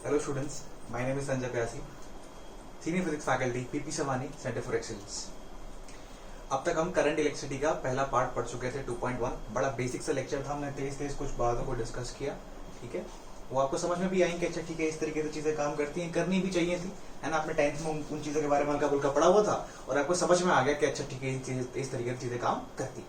Hello students, my name is Sanjay Pyasi, Senior Physics Faculty, PP Savani, Center for Excellence. अब तक हम current electricity का पहला part पढ़ चुके थे 2.1. बड़ा बेसिक सा लेक्चर था, हमने तेज कुछ बातों को डिस्कस किया. ठीक है, वो आपको समझ में भी आएंगे. अच्छा ठीक है, इस तरीके से चीजें काम करती हैं, करनी भी चाहिए थी, है ना. आपने 10th में उन चीजों के बारे में हल्का फुल्का पढ़ा हुआ था और आपको समझ में आ गया कि अच्छा ठीक है, इस तरीके से चीजें काम करती हैं.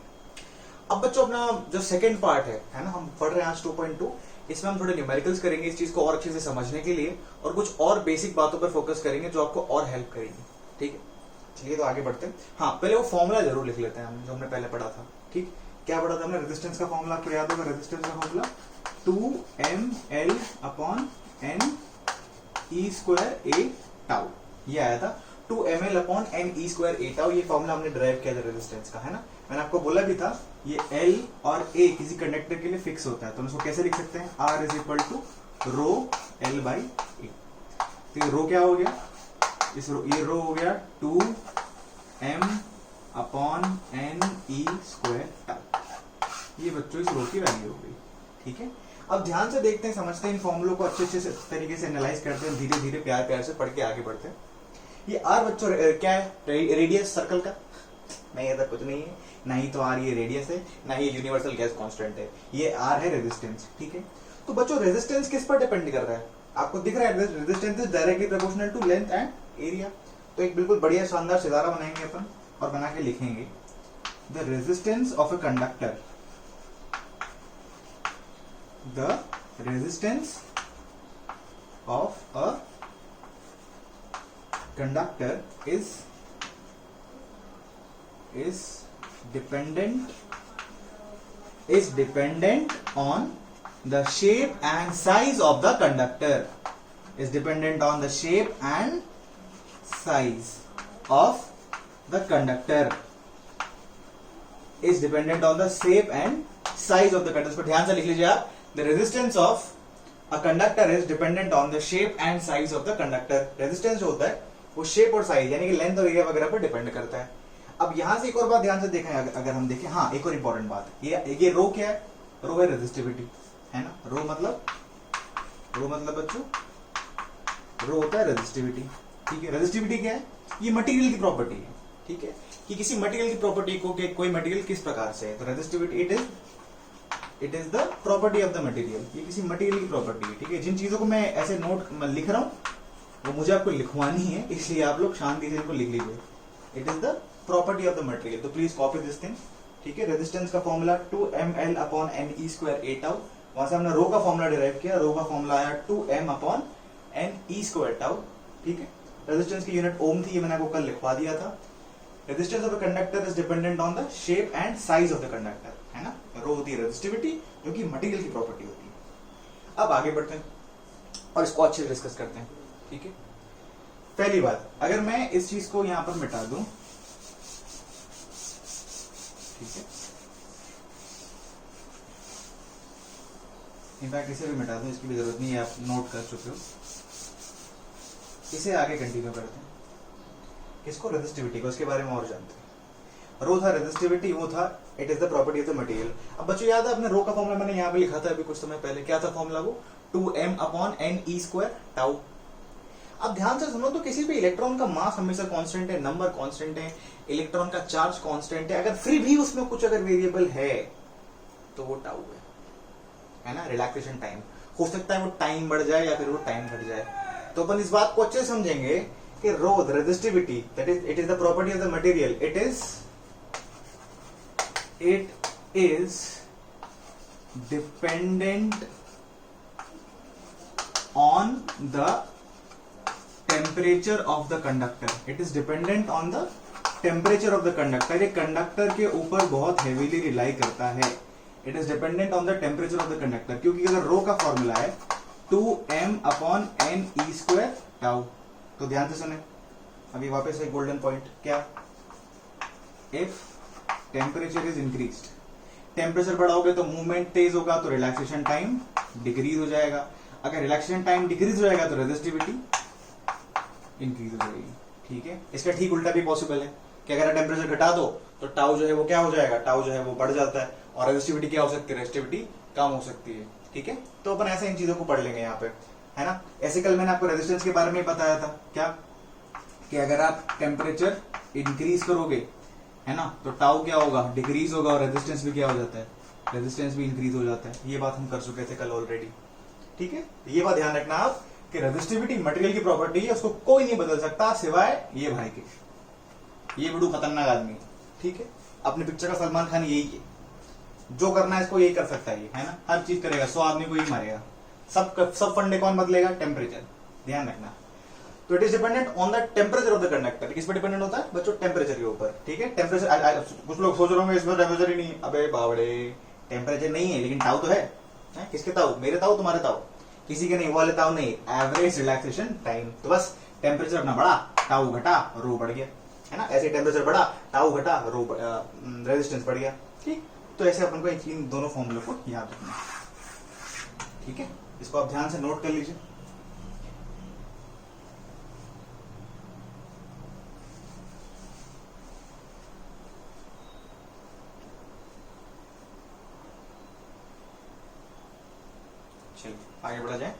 अब बच्चों अपना जो सेकंड पार्ट है ना, हम पढ़ रहे हैं आज 2.2. इसमें हम थोड़े न्यूमेरिकल्स करेंगे इस चीज को और अच्छे से समझने के लिए, और कुछ और बेसिक बातों पर फोकस करेंगे जो आपको और हेल्प करेंगी. ठीक है, चलिए तो आगे बढ़ते हैं. हाँ, पहले वो फॉर्मूला जरूर लिख लेते हैं हम, जो हमने पहले पढ़ा था. ठीक, क्या पढ़ा था हमने? रेजिस्टेंस का फॉर्मूला आपको याद होगा. रेजिस्टेंस का formula 2ml upon n e square a tau, ये आया था. 2ml upon n e square a tau, ये फॉर्मूला हमने ड्राइव किया था रेजिस्टेंस का, है ना. मैंने आपको बोला भी था ये L और A किसी कंडक्टर के लिए फिक्स होता है, तो हम इसको कैसे लिख सकते हैं? R is equal to rho L by a. तो ये रो क्या हो गया? ये रो हो गया 2m upon n e square tau. ये बच्चों इस रो की वैल्यू हो गई. ठीक है, अब ध्यान से देखते हैं, समझते हैं इन फॉर्मूलों को अच्छे तरीके से एनालाइज करते हैं, धीरे धीरे प्यार से पढ़ के आगे बढ़ते हैं. ये R बच्चों क्या है? रेडियस सर्कल का नहीं, ऐसा कुछ नहीं है. ना ही तो R ये रेडियस है, ना ही यूनिवर्सल गैस कांस्टेंट है. ये R है रेजिस्टेंस. ठीक है, तो बच्चों रेजिस्टेंस किस पर डिपेंड कर रहा है? आपको दिख रहा है resistance is directly proportional to length and area. तो एक बिल्कुल बढ़िया शानदार सितारा बनाएंगे अपन और बना के लिखेंगे the resistance of a conductor. The resistance of a conductor is dependent on the shape and size of the conductor. Is dependent on the shape and size of the conductor. Is dependent on the shape and size of the conductor. इसको ध्यान से लिख लीजिए आप. The resistance of a conductor is dependent on the shape and size of the conductor. Resistance जो होता है वो shape और size यानी कि लेंथ और एरिया वगैरह पर डिपेंड करता है. अब यहां से एक और बात ध्यान से देखें, अगर हम देखें, हाँ एक और इंपॉर्टेंट बात, ये रो क्या है? रो है रेजिस्टिविटी, है ना. रो मतलब बच्चों रो होता है रेजिस्टिविटी. ठीक है, रेजिस्टिविटी क्या है? ये मटेरियल की प्रॉपर्टी है. ठीक है, कि किसी मटेरियल की प्रॉपर्टी को कोई मटेरियल किस प्रकार से है, तो resistivity it is the property of the material. ये किसी मटेरियल की प्रॉपर्टी है. ठीक है, जिन चीजों को मैं ऐसे नोट लिख रहा हूं वो मुझे आपको लिखवानी है, इसलिए आप लोग शांति से इनको लिख लीजिए. It is the property of the material. तो प्लीज कॉपी दिस थिंग. ठीक है, रेजिस्टेंस का formula 2ml upon n e square a tau. वहां से हमने रो का फॉर्मूला डिराइव किया. रो का फॉर्मूला आया 2m upon n e square tau. ठीक है, रेजिस्टेंस की यूनिट ओम थी, ये मैंने आपको कल लिखवा दिया था. Resistance of a conductor is dependent on the shape and size of the conductor, है ना. रो होती है रेजिस्टिविटी, जो कि मटेरियल की प्रॉपर्टी होती है. अब आगे बढ़ते हैं और इसको अच्छे से डिस्कस करते हैं. ठीक है, पहली बात, अगर मैं इस चीज को यहां पर मिटा दूं, ठीक है, इनफैक्ट इसे भी मिटा दूं, इसकी भी जरूरत नहीं है, आप नोट कर चुके हो. इसे आगे कंटिन्यू करते हैं. किसको? रेजिस्टिविटी को. इसके बारे में और जानते हैं. रो था रेजिस्टिविटी, वो था it is the property of the material. अब बच्चों याद है अपने रो का फॉर्मूला मैंने यहाँ पे लिखा था अभी कुछ समय पहले. क्या था फॉर्मूला? वो 2m upon n e square tau. अब ध्यान से सुनो, तो किसी भी इलेक्ट्रॉन का मास हमेशा कांस्टेंट है, नंबर कांस्टेंट है, इलेक्ट्रॉन का चार्ज कांस्टेंट है. अगर फिर भी उसमें कुछ अगर वेरिएबल है तो वो टाउ है ना. रिलैक्सेशन टाइम हो सकता है वो टाइम बढ़ जाए या फिर वो टाइम घट जाए. तो अपन इस बात को अच्छे से समझेंगे कि rho resistivity that is the property of the material. It is dependent on the temperature of the conductor. It is dependent on the temperature of the conductor. ये कंडक्टर के ऊपर बहुत हेवीली रिलाई करता है. It is dependent on the temperature of the conductor, क्योंकि अगर rho का formula है 2m upon n e square tau. तो ध्यान से सुने, अभी वापस एक गोल्डन पॉइंट. क्या? If temperature is increased, temperature बढ़ाओगे तो मूवमेंट तेज होगा, तो रिलैक्सेशन टाइम डिक्रीज हो जाएगा. अगर रिलैक्सेशन टाइम डिक्रीज हो जाएगा तो रेजिस्टिविटी इंक्रीज हो जाएगी. ठीक है, इसका ठीक उल्टा भी पॉसिबल है कि अगर टेम्परेचर घटा दो तो टाउ जो है वो क्या हो जाएगा? टाउ जो है वो बढ़ जाता है, और रेजिस्टिविटी क्या हो सकती है? रेजिस्टिविटी कम हो सकती है. ठीक है, तो अपन ऐसे इन चीजों को पढ़ लेंगे यहाँ पे, है ना। ऐसे कल मैंने आपको रेजिस्टेंस के बारे में बताया था क्या, कि अगर आप टेम्परेचर इंक्रीज करोगे, है ना, तो टाउ क्या होगा, डिक्रीज होगा, और रेजिस्टेंस भी क्या हो जाता है, रेजिस्टेंस भी इंक्रीज हो जाता है। ये बात हम कर चुके थे कल ऑलरेडी, ठीक है। ये बात ध्यान रखना आप कि रेजिस्टिविटी मटेरियल की प्रॉपर्टी है, उसको कोई नहीं बदल सकता सिवाय ये भाई के, ये बड़ू खतरनाक आदमी, ठीक है। अपने पिक्चर का सलमान खान यही है, जो करना है इसको यही कर सकता है, है ना, हर चीज करेगा, 100 आदमी को ही मारेगा, सब फंडे कौन बदलेगा, टेम्परेचर, ध्यान रखना। तो it is dependent on the temperature of the conductor. किस पर डिपेंडेंट होता है बच्चों, टेम्परेचर के ऊपर, ठीक है। टेम्परेचर, कुछ लोग सोच रहे होंगे इसमें टेम्परेचर ही नहीं, अबे बावड़े, टेम्परेचर नहीं है लेकिन ताऊ तो है। किसके ताऊ, मेरे ताऊ, तुम्हारे ताऊ, किसी के नहीं, वो वाले ताऊ नहीं, एवरेज रिलैक्सेशन टाइम। तो बस टेम्परेचर अपना बढ़ा, ताऊ घटा, रो बढ़ गया, है ना। ऐसे टेम्परेचर बढ़ा, ताऊ घटा, रो रेजिस्टेंस बढ़ गया, ठीक। तो ऐसे अपन को इन दोनों फॉर्मूले को याद रखना, ठीक है। इसको आप ध्यान से नोट कर लीजिए। चलिए आगे बढ़ा जाए।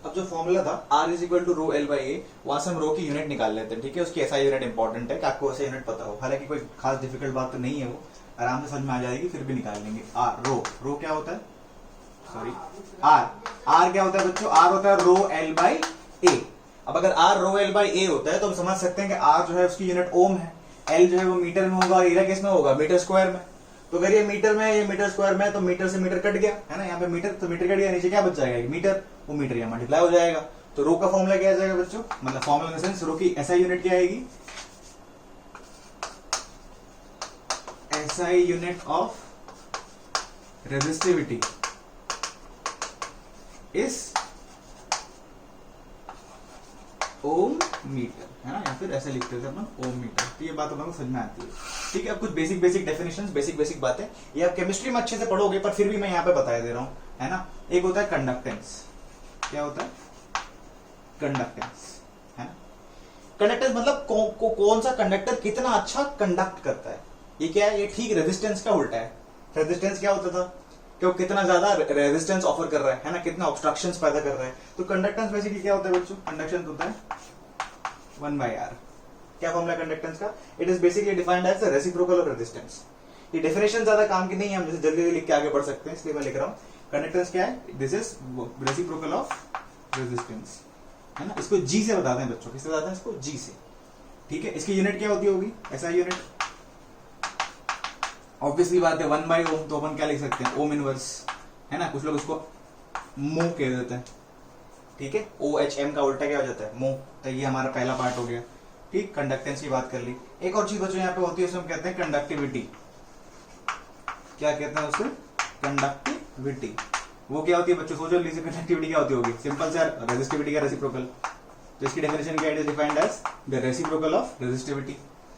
अब जो फॉर्मूला था R is equal to rho L by a, वहां से हम रो की यूनिट निकाल लेते हैं, ठीक है। उसकी ऐसा यूनिट इंपॉर्टेंट है कि आपको ऐसा यूनिट पता हो, हालांकि कोई खास डिफिकल्ट बात तो नहीं है, वो आराम से समझ में आ जाएगी, फिर भी निकाल लेंगे। आर रो क्या होता है, सॉरी आर क्या होता है बच्चों, आर होता है रो एल बाई ए। अब अगर आर रो एल बाई ए होता है तो हम समझ सकते हैं कि आर जो है उसकी यूनिट ओम है, एल जो है वो मीटर में होगा, और एरिया किस में होगा, मीटर स्क्वायर में। तो अगर ये मीटर में, ये मीटर स्क्वायर में, तो मीटर से मीटर कट गया, है ना, यहाँ पे मीटर, तो मीटर कट गया, नीचे क्या बच जाएगा, मीटर, वो मीटर यहाँ मल्टीप्लाई हो जाएगा। तो रो का फॉर्मूला क्या आ जाएगा बच्चों, मतलब formula in the sense rho की एसआई यूनिट क्या आएगी, SI unit of resistivity is ohm metre, है ना, या फिर ऐसे लिखते थे अपन ओम मीटर। तो ये बात अपन को समझ में आती है, ठीक है। अब कुछ बेसिक डेफिनेशंस, बेसिक बातें, ये आप केमिस्ट्री में अच्छे से पढ़ोगे, पर फिर भी मैं यहाँ पे बता दे रहा हूँ, है ना। एक होता है कंडक्टेंस, क्या होता है, कंडक्टेंस, है ना। कंडक्टेंस मतलब कौन सा कंडक्टर कितना अच्छा कंडक्ट करता है। ये क्या है, ये ठीक रेजिस्टेंस का उल्टा है। रेजिस्टेंस क्या होता था कि वो कितना ज्यादा रेजिस्टेंस ऑफर कर रहा है ना, कितना ऑब्स्ट्रक्शंस पैदा कर रहा है। तो कंडक्टेंस बेसिकली क्या होता है बच्चों, कंडक्शन होता है 1/r। क्या फॉर्मूला कंडक्टेंस का, it is basically defined as the reciprocal of resistance. ये डेफिनेशन ज्यादा काम की नहीं है, हम जैसे जल्दी लिख के आगे बढ़ सकते हैं, इसलिए मैं लिख रहा हूँ। कंडक्टेंस क्या है, this is reciprocal of resistance, है ना। इसको जी से बताते हैं बच्चों, किससे बताते हैं इसको, जी से, ठीक है। इसकी यूनिट क्या होती होगी, ऐसा यूनिट, ऑब्वियसली बात है 1/ओम, तो अपन क्या लिख सकते हैं, ओम इनवर्स, है ना। कुछ लोग उसको मो कह देते हैं, ठीक है। OHM का उल्टा क्या हो जाता है, मो। तो ये हमारा पहला पार्ट हो गया, ठीक। कंडक्टेंस की बात कर ली। एक और चीज बच्चों यहाँ पे होती है, उसे हम कहते हैं कंडक्टिविटी। क्या कहते हैं उसे, कंडक्टिविटी। वो क्या होती है बच्चों, सोचो लीजिए कंडक्टिविटी क्या होती होगी, सिंपल सा रेजिस्टिविटी का रेसिप्रोकल। तो इसकी डेफिनेशन क्या है, defined as the reciprocal of resistivity,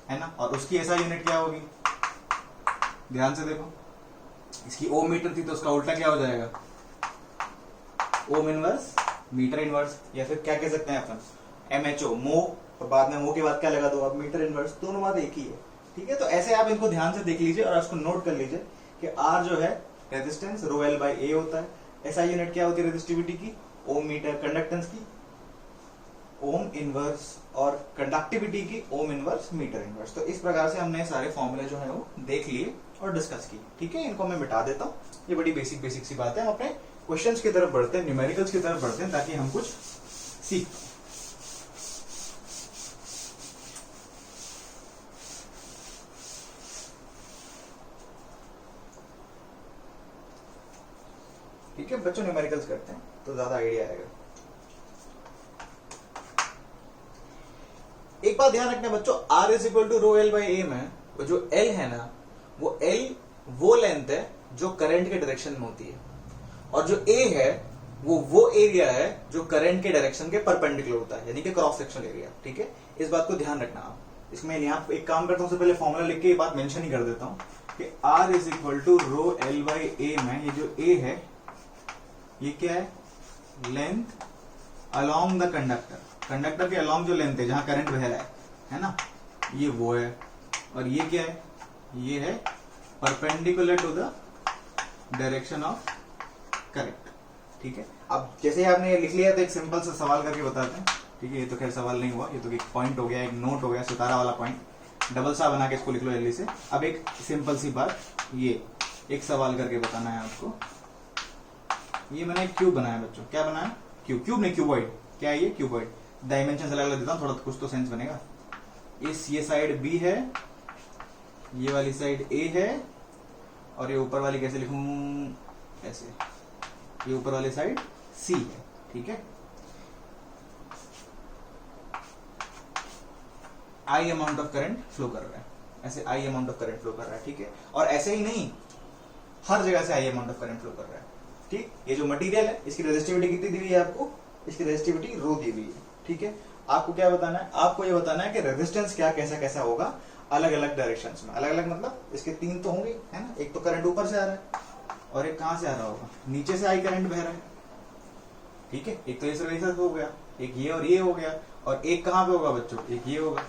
है ना। और उसकी ऐसा यूनिट क्या होगी, ध्यान से देखो, इसकी ओम मीटर थी तो उसका उल्टा क्या हो जाएगा, ओम इनवर्स मीटर इनवर्स, या फिर क्या कह सकते हैं अपन, MHO, मो, और बाद में मो के बाद क्या लगा दो आप, मीटर इनवर्स। दोनों बात एक ही है, ठीक है। तो ऐसे आप इनको ध्यान से देख लीजिए और उसको नोट कर लीजिए कि आर जो है रेजिस्टेंस, रो एल बाई ए होता है। ऐसा यूनिट क्या होती है रेजिस्टिविटी की, ओम मीटर, कंडक्टेंस की ओम इनवर्स, और कंडक्टिविटी की ओम इनवर्स मीटर इनवर्स। तो इस प्रकार से हमने सारे फॉर्मूले जो है वो देख लिए और डिस्कस किए, ठीक है। इनको मैं मिटा देता हूँ, ये बड़ी बेसिक सी बात है। हम अपने क्वेश्चंस की तरफ बढ़ते हैं, न्यूमेरिकल्स की तरफ बढ़ते हैं, ताकि हम कुछ सीख। ठीक है बच्चों, न्यूमेरिकल्स करते हैं तो ज्यादा आइडिया आएगा। एक बात ध्यान रखना बच्चों, R is equal to rho L by a में वो जो L है ना, वो L वो लेंथ है जो करंट के डायरेक्शन में होती है, और जो A है वो एरिया है जो करंट के डायरेक्शन के परपेंडिकुलर होता है, यानी कि क्रॉस सेक्शनल एरिया, ठीक है। इस बात को ध्यान रखना आप। इसमें यहाँ एक काम करता हूँ, सबसे पहले फॉर्मूला लिख के ये बात मेंशन ही कर देता हूँ कि R is equal to rho L by a में ये जो A है ये क्या है, length along the conductor, conductor के अलोंग जो लेंथ है जहां करंट बह रहा है ना, ये वो है। और ये क्या है, ये है perpendicular to the direction of current. ठीक है, अब जैसे ही आपने ये लिख लिया तो एक सिंपल सा सवाल करके बताते हैं। ठीक है, ये तो खैर सवाल नहीं हुआ, ये तो एक पॉइंट हो गया, एक नोट हो गया, सितारा वाला पॉइंट, डबल सा बना के इसको लिख लो जल्दी से। अब एक सिंपल सी बात, ये एक सवाल करके बताना है आपको। ये मैंने एक क्यूब बनाया बच्चों, क्या बनाया, क्यूब, क्यूब नहीं क्यूबॉइड, क्या है ये, क्यूबॉइड। डायमेंशन अलग अलग देता हूँ, थोड़ा कुछ तो सेंस बनेगा। ये साइड बी है, ये वाली साइड ए है, और ये ऊपर वाली कैसे लिखूं, ऐसे, ये ऊपर वाली साइड सी है। ठीक है, आई अमाउंट ऑफ करंट फ्लो कर रहा है, ऐसे आई अमाउंट ऑफ करंट फ्लो कर रहा है। ठीक है, और ऐसे ही नहीं, हर जगह से आई अमाउंट ऑफ करंट फ्लो कर रहा है। ठीक, ये जो मटेरियल है इसकी रेजिस्टिविटी कितनी दी हुई है आपको, इसकी रेजिस्टिविटी रो दी हुई है। ठीक है, आपको क्या बताना है, आपको ये बताना है कि रेजिस्टेंस क्या कैसा कैसा होगा अलग अलग डायरेक्शंस में। अलग अलग मतलब इसके तीन तो होंगे, है ना, एक तो करंट ऊपर से आ रहा है और एक कहां से आ रहा होगा, नीचे से आई करंट बह रहा है। ठीक है, एक तो इस हो गया, एक ये और ये हो गया, और एक कहां पे होगा बच्चों, एक ये होगा,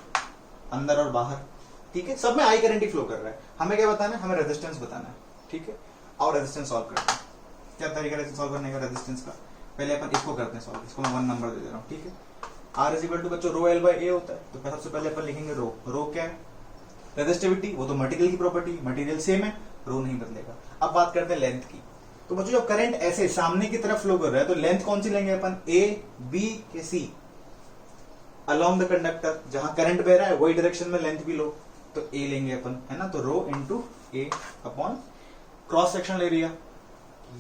अंदर और बाहर। ठीक है, सब में आई करंट ही फ्लो कर रहा है। हमें क्या बताना है, हमें रेजिस्टेंस बताना है। ठीक है, और रेजिस्टेंस सॉल्व करते हैं। क्या तरीका है सॉल्व करने का रेजिस्टेंस का, पहले अपन इसको करते हैं सॉल्व, इसको मैं 1 नंबर दे दे रहा हूँ। ठीक है, आर इज इक्वल टू बच्चों रो एल बाई ए होता है, तो सबसे पहले अपन लिखेंगे रो। रो क्या है, रेजिस्टिविटी, वो तो मटेरियल की प्रॉपर्टी, मटेरियल सेम है, रो नहीं बदलेगा। अब बात करते हैं लेंथ की। तो बच्चों जब करंट ऐसे सामने की तरफ फ्लो कर रहा है तो लेंथ कौन सी लेंगे अपन, ए बी के सी, अलोंग द कंडक्टर, जहां करंट बह रहा है वही डायरेक्शन में लेंथ भी लो, तो ए लेंगे अपन, है ना। तो रो इंटू ए अपॉन क्रॉस सेक्शनल एरिया,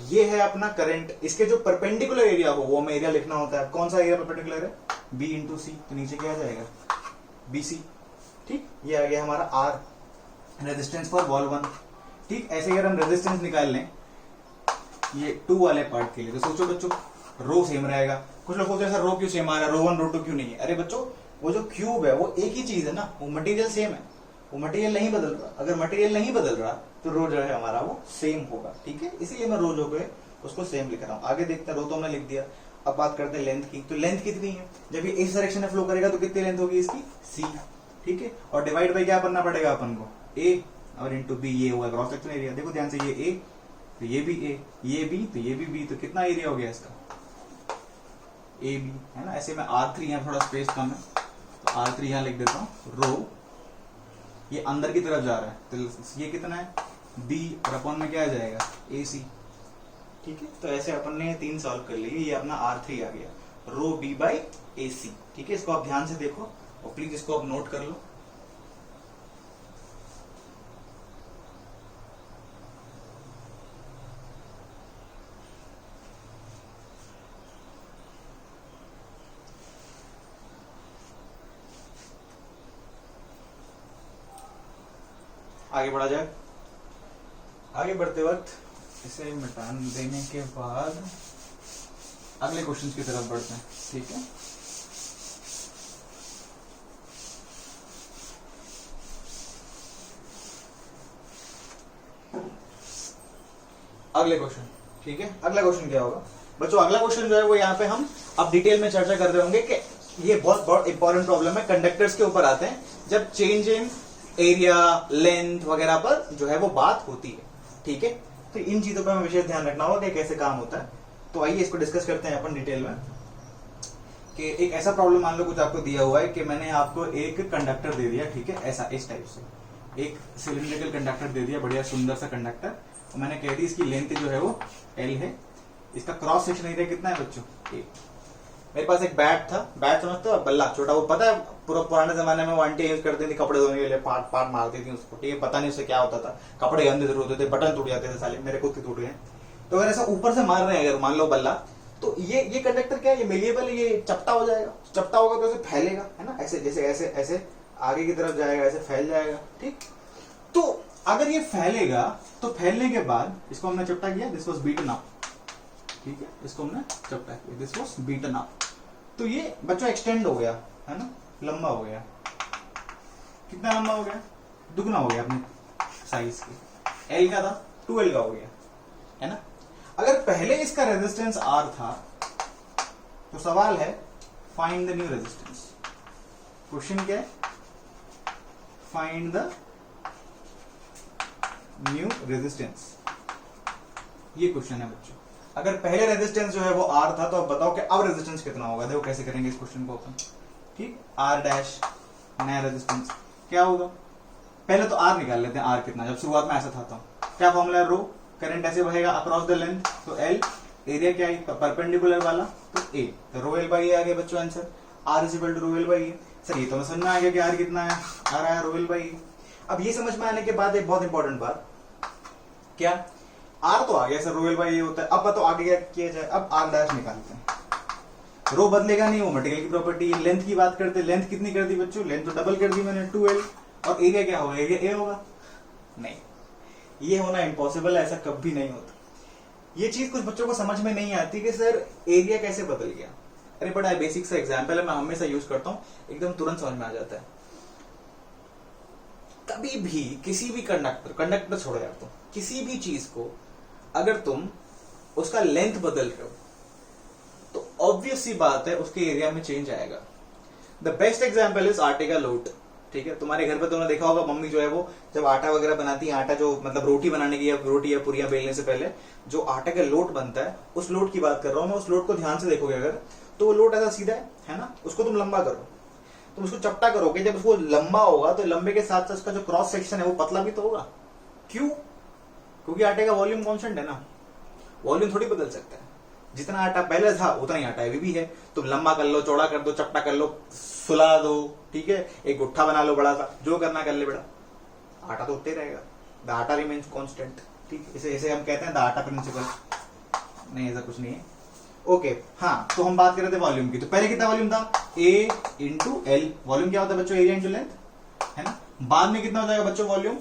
ये है अपना करंट। इसके जो परपेंडिकुलर एरिया हो वो हमें एरिया लिखना होता है। कौन सा एरिया परपेंडिकुलर है, बी इंटू सी, तो नीचे क्या आ जाएगा, बी सी। ठीक, ये आ गया हमारा आर, रेजिस्टेंस फॉर वॉल 1। ठीक, ऐसे अगर हम रेजिस्टेंस निकाल लें ये 2 वाले पार्ट के लिए, तो सोचो बच्चों रो सेम रहेगा। कुछ लोग सोचते हैं सर रो क्यों सेम आ रहा है, रो 1 रो 2 क्यों नहीं है। अरे बच्चों वो जो क्यूब है वो एक ही चीज है ना, वो मटेरियल सेम है, वो मटेरियल नहीं बदल रहा। अगर मटेरियल नहीं बदल रहा तो रो जो है हमारा वो सेम होगा। ठीक है, इसीलिए मैं रो जो है उसको सेम लिख रहा हूँ। आगे देखते हैं, रो तो हमने लिख दिया। अब बात करते हैं लेंथ की। तो लेंथ कितनी है, जब ये इस डायरेक्शन में फ्लो करेगा तो कितनी लेंथ होगी इसकी, सी। ठीक है, और डिवाइड बाई क्या करना पड़ेगा अपन को, ए, और इंटू बी, ये हुआ क्रॉस सेक्शन एरिया। देखो ध्यान से, ये ए तो ये भी ए, ये बी तो ये भी बी, तो कितना एरिया हो गया इसका, ए बी, है ना। ऐसे में R3 यहाँ थोड़ा स्पेस कम है तो R3 यहाँ लिख देता हूँ। रो ये अंदर की तरफ जा रहा है तो ये कितना है, बी, और अपॉन में क्या आ जाएगा, ए सी। ठीक है, तो ऐसे अपन ने 3 सॉल्व कर लिए। ये अपना R3 आ गया, रो बी बाई ए सी। ठीक है, इसको आप ध्यान से देखो और प्लीज इसको आप नोट कर लो। आगे बढ़ा जाए। आगे बढ़ते वक्त इसे मिटा देने के बाद अगले क्वेश्चन की तरफ बढ़ते हैं। ठीक है, अगले क्वेश्चन। ठीक है, अगला क्वेश्चन क्या होगा बच्चों, अगला क्वेश्चन जो है वो यहाँ पे हम अब डिटेल में चर्चा कर रहे होंगे कि ये बहुत इंपॉर्टेंट प्रॉब्लम है, कंडक्टर्स के ऊपर आते हैं जब चेंज इन एरिया, लेंथ वगैरह पर जो है वो बात होती है। ठीक है, तो इन चीजों पर हमें विशेष ध्यान रखना होगा कि कैसे काम होता है। तो आइए इसको डिस्कस करते हैं अपन डिटेल में। कि एक ऐसा प्रॉब्लम मान लो कुछ आपको दिया हुआ है कि मैंने आपको एक कंडक्टर दे दिया, ठीक है, ऐसा इस टाइप से एक सिलिंड्रिकल कंडक्टर दे दिया, बढ़िया सुंदर सा कंडक्टर, तो मैंने कह दी इसकी लेंथ जो है वो L है। इसका क्रॉस सेक्शन एरिया कितना है बच्चों, ए। मेरे पास एक बैट था, बैट समझते हो, बल्ला छोटा, वो पता है पूरा पुराने जमाने में वो आंटी यूज करती थी कपड़े धोने के लिए, पाट पाट मारती थी उसको। ठीक है, पता नहीं उससे क्या होता था, कपड़े गंदे जरूर होते थे, बटन टूट जाते थे साले, मेरे खुद के टूट गए। तो अगर ऐसा ऊपर से मार रहे हैं अगर मान लो बल्ला, तो ये कंडक्टर क्या है, ये मेलिएबल, ये चपटा हो जाएगा। चपटा होगा तो ऐसे फैलेगा, है ना, ऐसे जैसे ऐसे ऐसे आगे की तरफ जाएगा, ऐसे फैल जाएगा। ठीक, तो अगर ये फैलेगा तो फैलने के बाद इसको हमने चपटा किया, दिस वाज बीटन अप। ठीक है, इसको हमने चपटा किया, दिस वाज बीटन अप। तो ये बच्चों एक्सटेंड हो गया, है ना, लंबा हो गया। कितना लंबा हो गया, दुगना हो गया अपने साइज के। L का था 2L का हो गया, है ना। अगर पहले इसका रेजिस्टेंस R था तो सवाल है find the new resistance. Question क्या है? फाइंड द न्यू रेजिस्टेंस, ये क्वेश्चन है बच्चों। अगर पहले रेजिस्टेंस जो है वो R था तो अब बताओ कि अब रेजिस्टेंस कितना होगा। देखो कैसे करेंगे इस क्वेश्चन को अपन। ठीक, R डैश नया रेजिस्टेंस क्या होगा? पहले तो R निकाल लेते हैं, R कितना, जब शुरुआत में ऐसा था तो क्या फॉर्मूला है? रो करंट ऐसे बहेगा अक्रॉस द लेंथ, तो L एरिया क्या है परपेंडिकुलर वाला, तो A, तो रो L बाई ए आ गया बच्चों answer. R is equal to rho L by A. Sir ये तो मैं समझ में आ गया कि R कितना है, आ रहा है रो L बाई ए। अब ये समझ में आने के बाद एक बहुत इंपॉर्टेंट बात, क्या R तो आ गया सर, रो L बाई ए होता है। अब बताओ आगे क्या किया जाए? अब R डैश निकालते हैं। रो बदलेगा नहीं, वो मटेरियल की प्रॉपर्टी है। लेंथ की बात करते हैं, लेंथ कितनी कर दी बच्चों? लेंथ तो डबल कर दी मैंने, 2L। और एरिया क्या होगा? एरिया A होगा। नहीं, ये होना इम्पॉसिबल है, ऐसा कभी नहीं होता। ये चीज कुछ बच्चों को समझ में नहीं आती कि सर एरिया कैसे बदल गया। अरे बड़ा बेसिक सा एग्जांपल है, मैं हमेशा यूज करता हूं, एकदम तुरंत समझ में आ जाता है। कभी भी किसी भी कंडक्टर छोड़ो यार, तुम किसी भी चीज को अगर तुम उसका लेंथ बदल रहे हो तो ऑब्वियस सी बात है उसके एरिया में चेंज आएगा। द बेस्ट एग्जांपल इज आटे का लोट। ठीक है, तुम्हारे घर पे तुमने देखा होगा मम्मी जो है वो जब आटा वगैरह बनाती है, आटा जो मतलब रोटी बनाने की या रोटी या पूरियां बेलने से पहले जो आटे का लोट बनता है, उस लोट की बात कर रहा हूं मैं। उस लोट को ध्यान से देखोगे अगर, तो वो लोट ऐसा सीधा है ना, उसको तुम लंबा करो, तुम उसको चपटा करोगे, जब उसको लंबा होगा तो लंबे के साथ साथ उसका जो क्रॉस सेक्शन है वो पतला भी तो होगा। क्यों? क्योंकि आटे का वॉल्यूम कांस्टेंट है ना, वॉल्यूम थोड़ी बदल सकता है। जितना आटा पहले था उतना ही आटा अभी भी है। तुम लंबा कर लो, चौड़ा कर दो, चपटा कर लो, सुला दो, ठीक है, एक गुट्ठा बना लो बड़ा सा, जो करना कर ले, बड़ा आटा तो उतना ही रहेगा। द आटा रिमेन्स कांस्टेंट। ठीक, इसे हम कहते हैं द आटा प्रिंसिपल। नहीं, ऐसा कुछ नहीं है। ओके, हाँ, तो हम बात कर रहे थे वॉल्यूम की। तो पहले कितना वॉल्यूम था? A into L. वॉल्यूम क्या होता है बच्चों? एरिया इंटू लेंथ, है ना। बाद में कितना हो जाएगा बच्चों वॉल्यूम?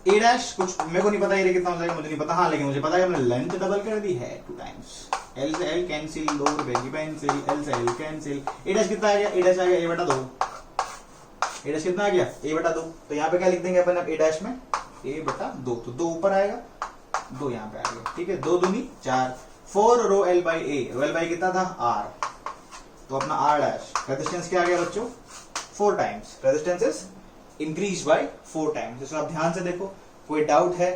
A डैश, कुछ मेरे को नहीं पता एरिया कितना हो जाएगा, मुझे नहीं पता। हाँ, लेकिन मुझे पता है हमने लेंथ डबल कर दी है 2 टाइम्स। L से L कैंसिल, 2 रुपए की पेंसिल, L से L कैंसिल। A डैश कितना आ गया? A डैश आ गया A बटा 2। A डैश कितना आ गया? A बटा 2। तो यहाँ पे क्या लिख देंगे अपन अब A डैश में? A बटा 2। तो 2 ऊपर आएगा, 2 यहाँ पे आ गया। ठीक है, 2 दूनी 4, 4 rho L by A। Rho L by कितना था? R। तो अपना R डैश रेजिस्टेंस क्या आ गया बच्चों? 4 times. Resistance is increase by 4 times. इसको आप ध्यान से देखो। कोई डाउट है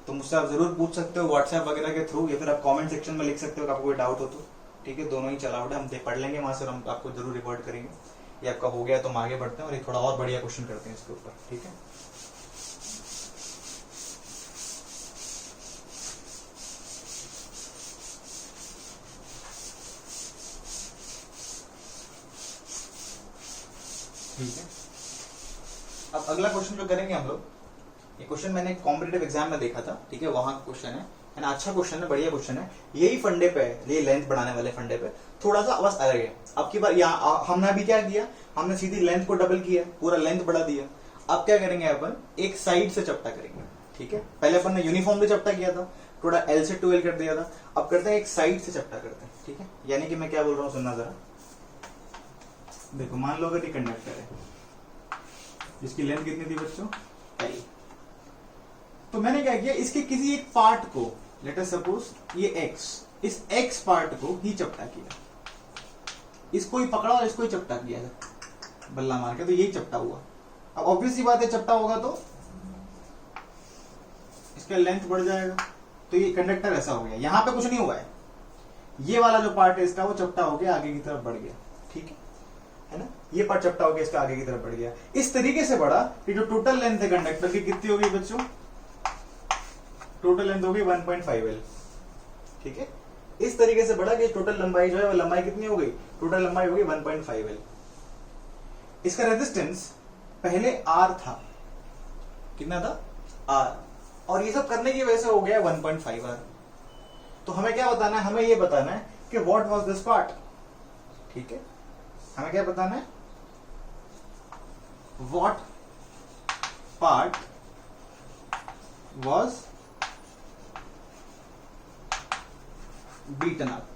तो मुझसे आप जरूर पूछ सकते हो व्हाट्सएप वगैरह के थ्रू, या फिर आप कमेंट सेक्शन में लिख सकते हो कि आपको कोई डाउट हो तो। ठीक है, दोनों ही चलावट है, हम पढ़ लेंगे वहां से और हम आपको जरूर रिपोर्ट करेंगे। ये आपका हो गया तो हम आगे बढ़ते हैं और एक थोड़ा और बढ़िया क्वेश्चन करते हैं इसके ऊपर। ठीक है, ठीक है। अब अगला क्वेश्चन जो करेंगे हम लोग, ये क्वेश्चन मैंने कॉम्पिटिटिव एग्जाम में देखा था। ठीक है, वहां का क्वेश्चन है ना, अच्छा क्वेश्चन है, बढ़िया क्वेश्चन है। यही फंडे पे, ये लेंथ बढ़ाने वाले फंडे पे थोड़ा सा बस अलग है। अब की बार यहाँ हमने अभी क्या किया, हमने सीधी लेंथ को डबल किया, पूरा लेंथ बढ़ा दिया। अब क्या करेंगे अपन, एक साइड से चपटा करेंगे। ठीक है, पहले अपन ने यूनिफॉर्मली चपटा किया था, थोड़ा L से 2L कर दिया था। अब करते हैं एक साइड से चपटा करते हैं। ठीक है, यानी कि मैं क्या बोल रहा हूँ सुनना जरा। देखो, मान लो अगर ये कंडक्टर है जिसकी लेंथ कितनी थी बच्चों? L। तो मैंने क्या किया, इसके किसी एक पार्ट को, लेट अस सपोज ये X, इस X पार्ट को ही चपटा किया, इसको ही पकड़ा और इसको ही चपटा किया बल्ला मार के, तो यही चपटा हुआ। अब ऑब्वियस सी बात है, चपटा होगा तो इसका लेंथ बढ़ जाएगा, तो ये कंडक्टर ऐसा हो गया। यहां पे कुछ नहीं हुआ है, ये वाला जो पार्ट है इसका वो चपटा हो गया, आगे की तरफ बढ़ गया। ठीक है ना, ये पार्ट चपटा हो गया, इसका आगे की तरफ बढ़ गया। इस तरीके से बढ़ा कि जो टोटल लेंथ है कंडक्टर की कितनी होगी बच्चों? टोटल लेंथ होगी 1.5L। ठीक है, इस तरीके से बढ़ा कि टोटल लंबाई जो है वो लंबाई कितनी हो गई? टोटल लंबाई होगी 1.5L। इसका रेजिस्टेंस पहले R था, कितना था? R। और ये सब करने की वजह से हो गया 1.5R। तो हमें क्या बताना है? हमें ये बताना है कि व्हाट वाज दिस पार्ट। ठीक है, हमें क्या बताना है? What part was beaten up.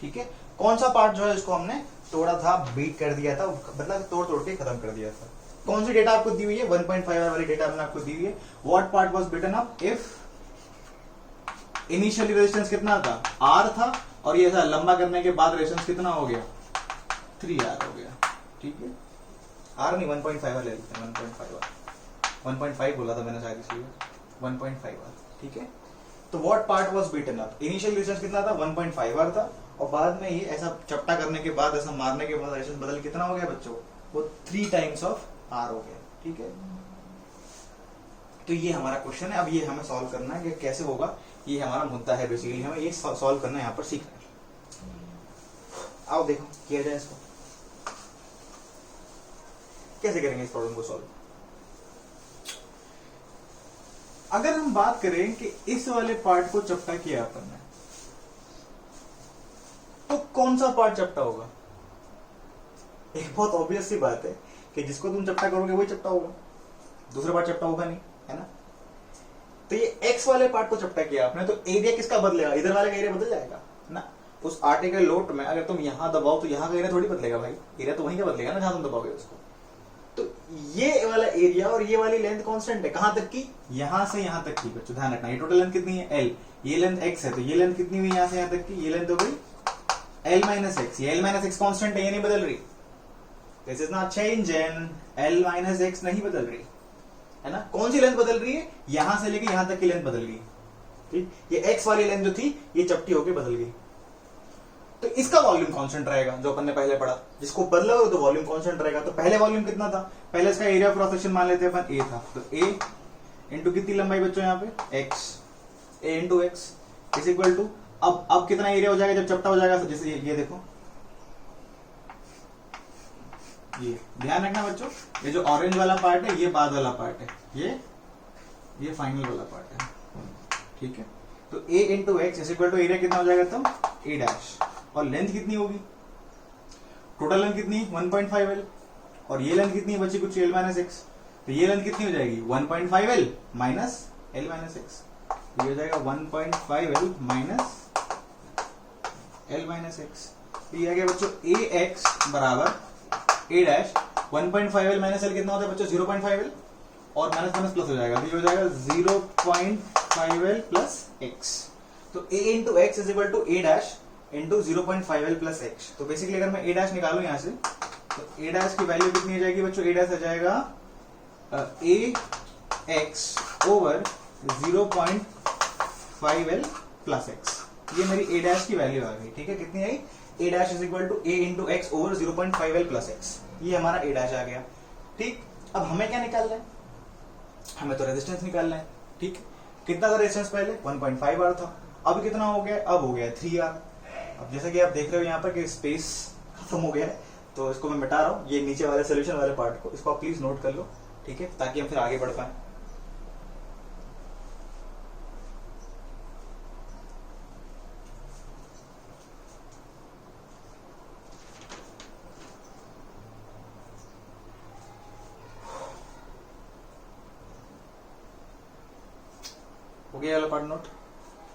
ठीक है, कौन सा पार्ट जो है इसको हमने तोड़ा था, बीट कर दिया था, मतलब तोड़ तोड़ के खत्म कर दिया था। कौन सी डेटा आपको दी हुई है? 1.5R वाली डेटा हमने आपको दी हुई है। What part was beaten up if initially resistance कितना था, R था, और ये ऐसा लंबा करने के बाद रेजिस्टेंस कितना हो गया, 3R हो गया। ठीक है, R नहीं 1.5R ले लेते हैं, 1.5 बोला था मैंने शायद इसलिए 1.5R। ठीक है, तो what part was beaten up, initial resistance कितना था 1.5R था, और बाद में ये ऐसा चपटा करने के बाद, ऐसा मारने के बाद रेजिस्टेंस बदल कितना हो गया बच्चों, वो 3 टाइम्स ऑफ R हो गया। ठीक है, तो ये हमारा क्वेश्चन है, अब ये हमें सॉल्व करना है कि कैसे होगा, ये हमारा मुद्दा है बेसिकली, हमें ये सॉल्व करना है, यहाँ पर सीखना है। आओ देखो किया जाए इसको, कैसे करेंगे इस प्रॉब्लम को सॉल्व। अगर हम बात करें कि इस वाले पार्ट को चपटा किया अपन ने, तो कौन सा पार्ट चपटा होगा, एक बहुत ऑब्वियस सी बात है कि जिसको तुम चपटा करोगे वही चपटा होगा, दूसरा पार्ट चपटा होगा नहीं, है ना। तो ये एक्स वाले पार्ट को चपटा किया आपने, तो एरिया किसका बदलेगा, इधर वाले का एरिया बदल जाएगा ना। उस आटे के लोट में अगर तुम यहां दबाओ तो यहां का एरिया थोड़ी बदलेगा भाई, एरिया तो वहीं का बदलेगा ना जहां तुम दबाओगे उसको। तो ये वाला एरिया और ये वाली लेंथ कांस्टेंट है, कहां तक की, यहां से यहां तक की। बच्चों ध्यान रखना, ये टोटल लेंथ कितनी है L, ये लेंथ x है, तो ये लेंथ कितनी हुई यहां से यहां तक की, ये लेंथ हो गई L माइनस एक्स। ये L माइनस एक्स कॉन्स्टेंट है, ये नहीं बदल रही, this is not change in L minus x नहीं बदल रही, है ना। कौन सी लेंथ बदल रही है, यहां से लेके यहां तक की लेंथ बदल गई। ठीक, ये x वाली लेंथ जो थी ये चपटी होके बदल गई, तो इसका वॉल्यूम कांस्टेंट रहेगा जो अपन ने पहले पढ़ा, जिसको बदला हो तो वॉल्यूम कांस्टेंट रहेगा। तो पहले वॉल्यूम कितना था, पहले इसका एरिया क्रॉस सेक्शन मान लेते हैं अपन, A था, तो A इंटू कितनी लंबाई बच्चों यहाँ पे x, A into x is equal to, अब कितना एरिया हो जाएगा जब चपटा हो जाएगा, जैसे ये देखो, ये ध्यान रखना बच्चों, ये जो ऑरेंज वाला पार्ट है ये बाद वाला पार्ट है, ये फाइनल वाला पार्ट है। ठीक है, तो A into x is equal to area कितना हो जाएगा तब A डैश, और लेंथ कितनी होगी, टोटल लेंथ कितनी 1.5L, और ये लेंथ कितनी है बच्ची कुछ L माइनस एक्स, तो ये लेंथ कितनी हो जाएगी 1.5L minus L minus x, ये हो जाएगा 1.5L minus L minus x. तो ये आ गया बच्चों AX बराबर A dash 1.5L minus L कितना होता है बच्चों 0.5L, और माइनस माइनस प्लस हो जाएगा, तो ये हो जाएगा 0.5L प्लस x। तो A into x is equal to A dash into 0.5L plus x. तो बेसिकली अगर मैं A डैश निकालू यहां से, तो A डैश की वैल्यू कितनी हो जाएगी बच्चों, A डैश आ जाएगा AX over 0.5L plus x. ये मेरी A डैश की वैल्यू आ गई। ठीक है, कितनी आई, A dash is equal to A into x over 0.5L plus x, ये हमारा A डैश आ गया। ठीक, अब हमें क्या निकालना है, हमें तो रेजिस्टेंस निकालना है। ठीक, कितना था रेजिस्टेंस पहले 1.5R था, अब कितना हो गया, अब हो गया 3R। अब जैसा कि आप देख रहे हो यहाँ पर कि स्पेस खत्म हो गया है, तो इसको मैं मिटा रहा हूँ, ये नीचे वाले सोल्यूशन वाले पार्ट को, इसको आप प्लीज नोट कर लो। ठीक है, ताकि हम फिर आगे बढ़ पाए। हो गया वाला पार्ट नोट।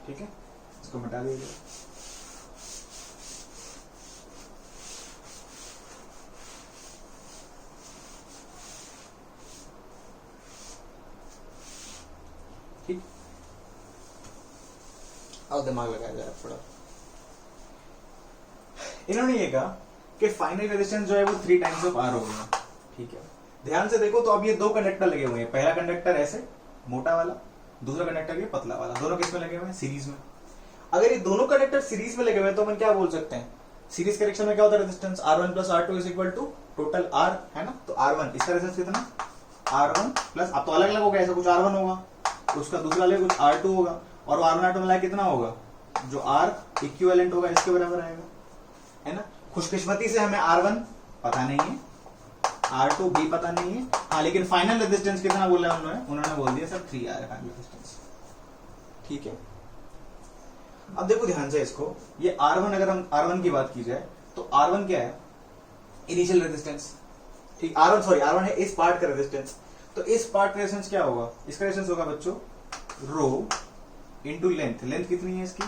ठीक है, इसको मिटा दीजिए। ठीक, अब दिमाग लगाया जाए थोड़ा। इन्होंने ये कहा कि फाइनल रेजिस्टेंस जो है वो 3 टाइम्स ऑफ R हो गया। ठीक है, ध्यान से देखो, तो अब ये 2 कंडक्टर लगे हुए हैं, पहला कंडक्टर ऐसे मोटा वाला, दूसरा कंडक्टर ये पतला वाला, दोनों किस में लगे हुए हैं, सीरीज में। अगर ये दोनों कंडक्टर सीरीज में लगे हुए हैं तो हम क्या बोल सकते हैं, सीरीज कनेक्शन में क्या होता है resistance R1 plus R2 is equal to total R, है ना। तो R1 इसका रेजिस्टेंस कितना R1 प्लस, अब तो अलग अलग हो गया, ऐसा कुछ R1 होगा, उसका दूसरा ले कुछ R2 होगा, और R1 R2 मिला कितना होगा, जो R इक्विवेलेंट होगा इसके बराबर आएगा, है ना। खुशकिस्मती से हमें R1 पता नहीं है, R2 भी पता नहीं है, हाँ, लेकिन फाइनल रेजिस्टेंस कितना बोला उन्होंने बोल दिया सर 3R है फाइनल रेजिस्टेंस। ठीक है, अब देखो ध्यान से इसको, ये R1, अगर हम R1 की बात की जाए तो R1 क्या है, इनिशियल रेजिस्टेंस। ठीक, R1 है इस पार्ट का रेजिस्टेंस, तो इस पार्ट का रेजिस्टेंस क्या होगा, इसका रेजिस्टेंस होगा बच्चों रो इंटू लेंथ, लेंथ कितनी है इसकी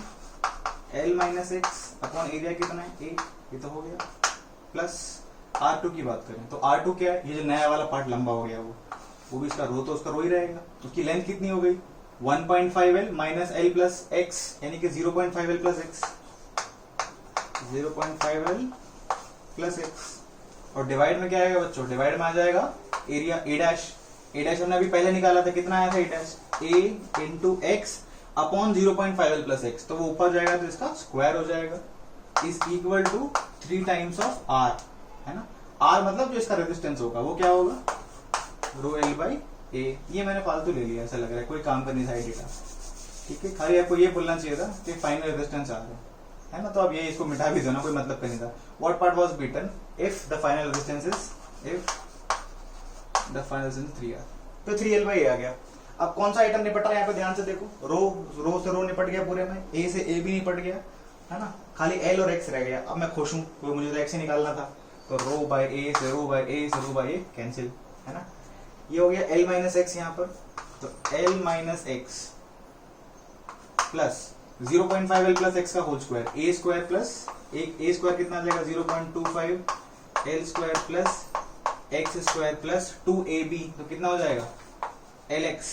L minus x upon area कितना है A, ये तो हो गया, प्लस R2 की बात करें तो R2 क्या है, ये जो नया वाला पार्ट लंबा हो गया वो भी इसका रो, तो उसका रो ही रहेगा, उसकी लेंथ कितनी हो गई 1.5L minus L plus x यानी कि 0.5L plus x, 0.5L plus x. और डिवाइड में क्या आएगा बच्चों, डिवाइड में आ जाएगा area A dash. A dash हमने अभी पहले निकाला था, कितना आया था A dash, A into x upon 0.5L plus x, तो वो ऊपर जाएगा तो इसका स्क्वायर हो जाएगा, is equal to 3 times of R, है ना। आर मतलब जो इसका रेजिस्टेंस होगा वो क्या होगा, रो एल बाई ए। ये मैंने फालतू ले लिया, ऐसा लग रहा है कोई काम करनी साइड डेटा, ठीक है। खाली आपको ये बोलना चाहिए था कि फाइनल रेजिस्टेंस आ रहा है ना, तो अब ये इसको मिटा भी दो ना, कोई मतलब का नहीं था। What part was beaten if the final resistance is, if the final resistance 3R, तो 3L बाई ए आ गया। अब कौन सा आइटम निपट रहा है यहाँ पे, ध्यान से देखो, रो से रो निपट गया पूरे में, ए से ए भी निपट गया, है ना, खाली एल और एक्स रह गया। अब मैं खुश हूं, क्योंकि मुझे तो एक्स ही निकालना था, तो रो बाय ए से रो बाय ए से रो बाय ए कैंसिल, है ना। ये हो गया एल माइनस एक्स यहाँ पर, तो L minus x plus 0.5L plus x का होल स्क्वायर, ए स्क्वायर प्लस ए स्क्वायर कितना आ जाएगा 0.25 L square plus x square plus 2ab, तो कितना हो जाएगा एल एक्स,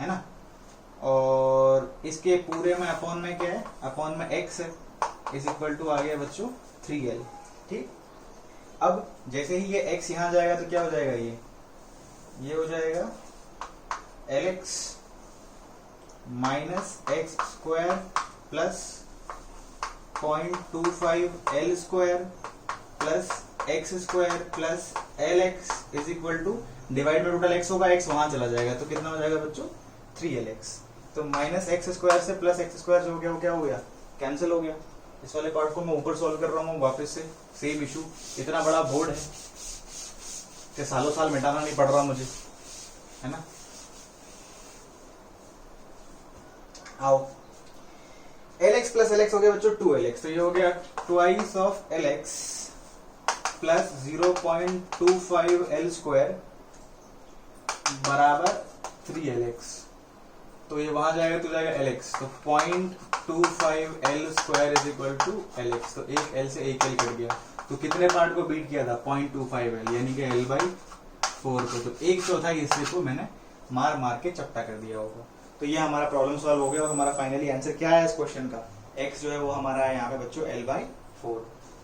है ना। और इसके पूरे में अपॉन में क्या है, अपॉन में एक्स है, इज इक्वल टू आ गया बच्चों 3L, ठीक। अब जैसे ही ये x यहां जाएगा तो क्या हो जाएगा, ये हो जाएगा L x minus x square plus 0.25 L square plus x square plus L x is equal to, divide में टोटल x होगा, x वहां चला जाएगा, तो कितना हो जाएगा बच्चों 3LX। तो माइनस एक्स स्क्वायर से प्लस एक्स स्क्वायर जो हो गया वो क्या हो गया, कैंसिल हो गया। इस वाले पार्ट को मैं ऊपर सॉल्व कर रहा हूँ वापस से, सेम इशू, इतना बड़ा बोर्ड है कि सालों साल मिटाना नहीं पड़ रहा मुझे, है ना। आओ, LX प्लस LX हो गया बच्चों 2LX, तो ये हो गया twice of LX plus 0.25 L square बराबर 3LX, तो ये वहां जाएगा तो जाएगा LX, तो 0.25 L square is equal to LX, तो एक L से एक L कट गया, तो कितने पार्ट को बीट किया था 0.25 L यानी कि L बाई 4 को, तो एक चौथाई हिस्से को मैंने मार मार के चपटा कर दिया होगा। तो ये हमारा प्रॉब्लम सॉल्व हो गया, और हमारा फाइनली आंसर क्या है इस क्वेश्चन का, x जो है वो हमारा है यहाँ पे बच्चों L बाई 4,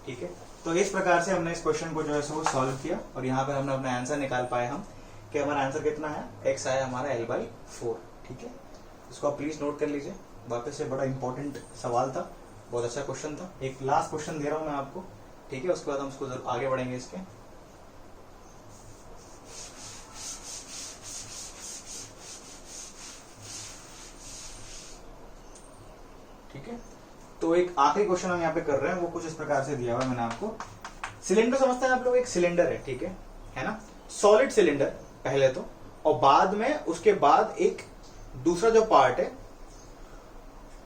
ठीक है। तो इस प्रकार से हमने इस क्वेश्चन को जो है सो सॉल्व किया, और यहाँ पे हमने अपना आंसर निकाल पाए हम कि हमारा आंसर कितना है, x आया हमारा L बाई 4, ठीक है। इसको आप प्लीज नोट कर लीजिए, वापस से बड़ा इंपॉर्टेंट सवाल था, बहुत अच्छा क्वेश्चन था। एक लास्ट क्वेश्चन दे रहा हूं मैं आपको, ठीक है, उसके बाद हम उसको आगे बढ़ेंगे इसके। ठीक है, तो एक आखिरी क्वेश्चन हम यहाँ पे कर रहे हैं, वो कुछ इस प्रकार से दिया हुआ है मैंने आपको। सिलेंडर समझते हैं आप लोग, एक सिलेंडर है, ठीक है ना, सॉलिड सिलेंडर पहले तो, और बाद में उसके बाद एक दूसरा जो पार्ट है,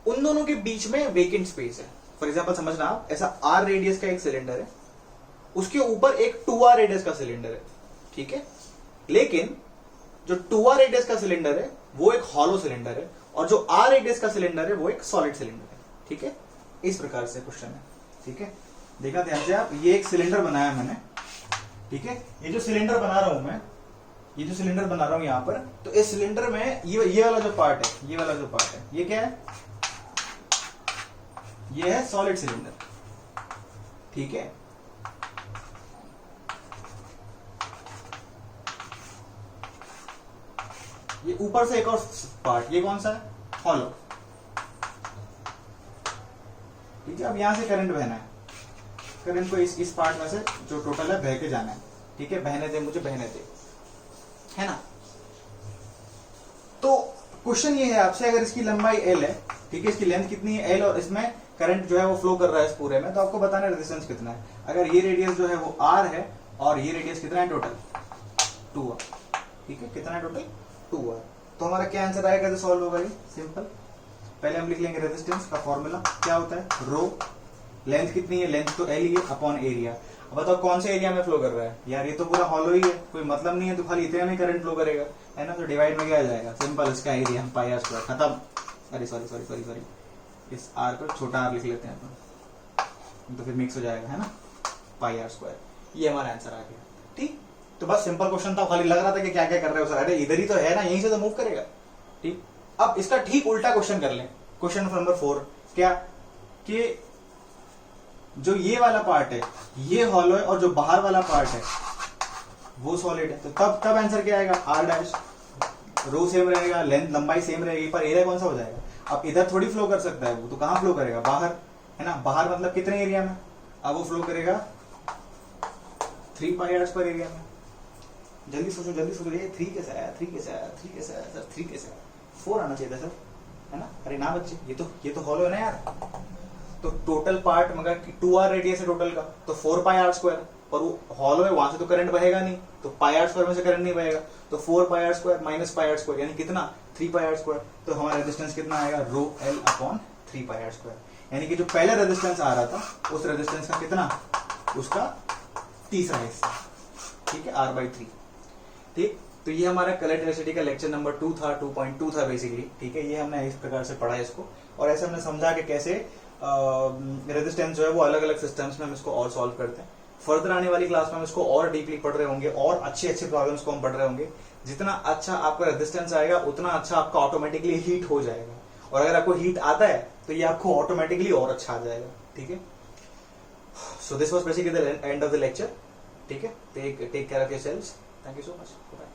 उन दोनों के बीच में वेकेंट स्पेस है। फॉर एग्जांपल समझना आप, ऐसा आर रेडियस का एक सिलेंडर है, उसके ऊपर एक 2R रेडियस का सिलेंडर है, ठीक है। लेकिन जो 2R रेडियस का सिलेंडर है वो एक हॉलो सिलेंडर है, और जो R रेडियस का सिलेंडर है वो एक सॉलिड सिलेंडर है, ठीक है। इस प्रकार से क्वेश्चन है, ठीक है। देखा ध्यान से आप, ये एक सिलेंडर बनाया मैंने, ठीक है। ये जो सिलेंडर बना रहा हूं मैं, ये जो सिलेंडर बना रहा हूं यहां पर, तो इस सिलेंडर में ये वाला जो पार्ट है, ये वाला जो पार्ट है, ये क्या है, ये है सॉलिड सिलेंडर, ठीक है। ये ऊपर से एक और पार्ट, ये कौन सा है, हॉलो, ठीक है। अब यहां से करंट बहना है, करंट को इस पार्ट में से जो टोटल है बह के जाना है, ठीक है। बहने दे मुझे, बहने दे, है ना। तो क्वेश्चन ये है आपसे, अगर इसकी लंबाई L है, ठीक है, इसकी लेंथ कितनी है L, और इसमें करंट जो है वो फ्लो कर रहा है इस पूरे में, तो आपको बताना है रेजिस्टेंस कितना है। अगर ये रेडियस जो है वो R है, और ये रेडियस कितना है टोटल 2R, ठीक है, कितना है टोटल 2R, तो हमारा क्या आंसर आएगा, कैसे सॉल्व होगा ये, सिंपल। पहले हम लिख लेंगे रेजिस्टेंस का फॉर्मूला क्या होता है, रो, लेंथ कितनी है, लेंथ तो L ही है, अपॉन एरिया। अब बताओ कौन से एरिया में फ्लो कर रहा है, यार ये तो पूरा हॉलो ही है, कोई मतलब नहीं है, तो खाली इतने में करंट फ्लो करेगा, है ना। तो डिवाइड में क्या आ जाएगा, सिंपल, इसका एरिया हम पाई आर स्क्वायर, खत्म। अरे सॉरी, इस आर को छोटा आर लिख लेते हैं अपन, तो फिर मिक्स हो जाएगा, है ना, पाई आर स्क्वायर। ये हमारा आंसर आ गया, ठीक। तो बस सिंपल क्वेश्चन था, खाली लग रहा था कि क्या क्या कर रहे हो सर, अरे इधर ही तो है ना, यहीं से तो मूव करेगा, ठीक। अब इसका ठीक उल्टा क्वेश्चन कर लें, क्वेश्चन नंबर 4, क्या कि जो ये वाला पार्ट है ये हॉलो है और जो बाहर वाला पार्ट है वो सॉलिड है, तो तब आंसर क्या आएगा, आर डैश। रो सेम रहेगा, लेंथ लंबाई सेम रहेगी, पर एरिया कौन सा हो जाएगा, अब इधर थोड़ी फ्लो कर सकता है वो, तो कहां फ्लो करेगा, बाहर, है ना, बाहर मतलब कितने एरिया में, अब वो फ्लो करेगा 3 पाई आर स्क्वायर एरिया में। जल्दी सोचो ये 3 कैसे आया, 3 कैसे आया, 3 कैसे आया सर, 3 कैसे आया, 4 आना चाहिए था सर, है ना, अरे ना बच्चे, ये तो हॉलो है ना यार, तो टोटल पार्ट मगर 2r रेडियस है टोटल का, तो 4 पाई आर स्क्वायर, पर वो हॉलो है, वहां से तो करंट बहेगा नहीं, तो पाई आर स्क्वायर में से करंट नहीं बहेगा, तो 4 pi R square minus pi R square यानी कितना, 3 पाई आर स्क्वायर, तो हमारा रेजिस्टेंस कितना आएगा, rho L upon 3 pi R square, यानी कि जो पहला रेजिस्टेंस आ रहा था उस रेजिस्टेंस का कितना, उसका तीसरा हिस्सा, ठीक है, r/3, ठीक। तो ये हमारा करंट इलेक्ट्रिसिटी का लेक्चर नंबर 2 था, 2.2 था बेसिकली, ठीक है, ये हमने इस प्रकार से पढ़ा है इसको, और ऐसे हमने समझा कि कैसे रेजिस्टेंस जो है वो अलग अलग सिस्टम्स में हम इसको और सॉल्व करते हैं। फर्दर आने वाली क्लास में हम इसको और डीपली पढ़ रहे होंगे और अच्छे प्रॉब्लम्स को हम पढ़ रहे होंगे। जितना अच्छा आपका रेजिस्टेंस आएगा उतना अच्छा आपका ऑटोमेटिकली हीट हो जाएगा, और अगर आपको हीट आता है तो ये आपको ऑटोमेटिकली और अच्छा आ जाएगा, ठीक है। So this was basically the end of the lecture, ठीक है। Take care of yourselves, thank you so much, bye.